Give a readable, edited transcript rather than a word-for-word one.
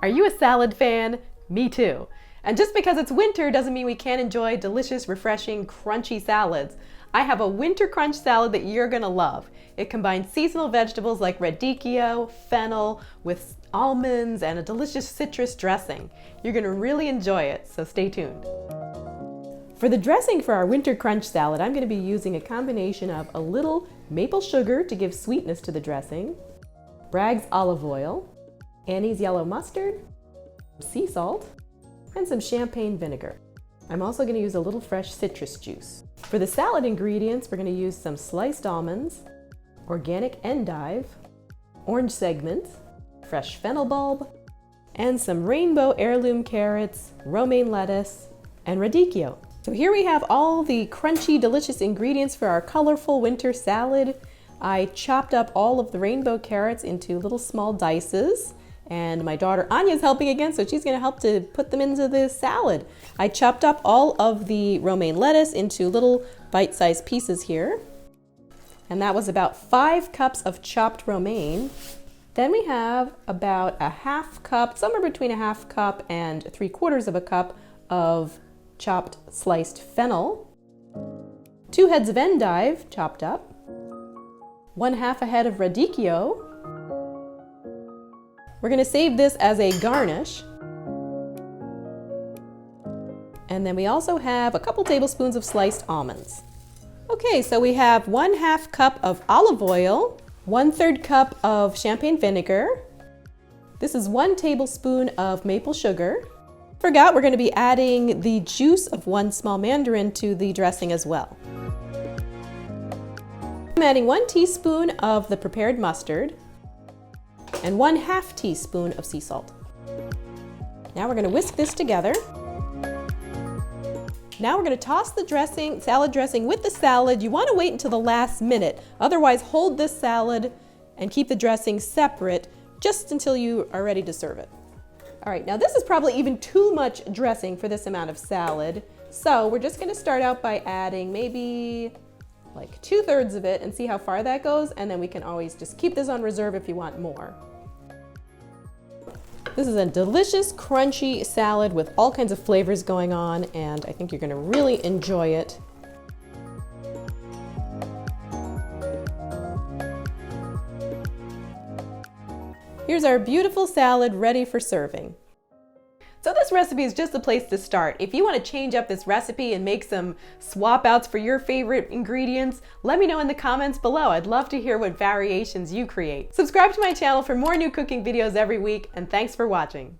Are you a salad fan? Me too. And just because it's winter doesn't mean we can't enjoy delicious, refreshing, crunchy salads. I have a winter crunch salad that you're gonna love. It combines seasonal vegetables like radicchio, fennel, with almonds and a delicious citrus dressing. You're gonna really enjoy it, so stay tuned. For the dressing for our winter crunch salad, I'm gonna be using a combination of a little maple sugar to give sweetness to the dressing, Bragg's olive oil, Annie's yellow mustard, sea salt, and some champagne vinegar. I'm also going to use a little fresh citrus juice. For the salad ingredients, we're going to use some sliced almonds, organic endive, orange segment, fresh fennel bulb, and some rainbow heirloom carrots, romaine lettuce, and radicchio. So here we have all the crunchy, delicious ingredients for our colorful winter salad. I chopped up all of the rainbow carrots into little small dices. And my daughter Anya's helping again, so she's gonna help to put them into the salad. I chopped up all of the romaine lettuce into little bite-sized pieces here. And that was about 5 cups of chopped romaine. Then we have about a half cup, somewhere between a half cup and 3/4 of a cup of chopped sliced fennel. 2 heads of endive chopped up. 1/2 a head of radicchio. We're going to save this as a garnish. And then we also have a couple tablespoons of sliced almonds. Okay, so we have 1/2 cup of olive oil, 1/3 cup of champagne vinegar. This is 1 tablespoon of maple sugar. Forgot we're going to be adding the juice of 1 small mandarin to the dressing as well. I'm adding 1 teaspoon of the prepared mustard and 1/2 teaspoon of sea salt. Now we're going to whisk this together. Now we're going to toss the dressing, salad dressing with the salad. You want to wait until the last minute. Otherwise, hold this salad and keep the dressing separate just until you are ready to serve it. All right, now this is probably even too much dressing for this amount of salad. So we're just going to start out by adding maybe like 2/3 of it and see how far that goes. And then we can always just keep this on reserve if you want more. This is a delicious, crunchy salad with all kinds of flavors going on, and I think you're going to really enjoy it. Here's our beautiful salad ready for serving. So this recipe is just the place to start. If you want to change up this recipe and make some swap outs for your favorite ingredients, let me know in the comments below. I'd love to hear what variations you create. Subscribe to my channel for more new cooking videos every week, and thanks for watching.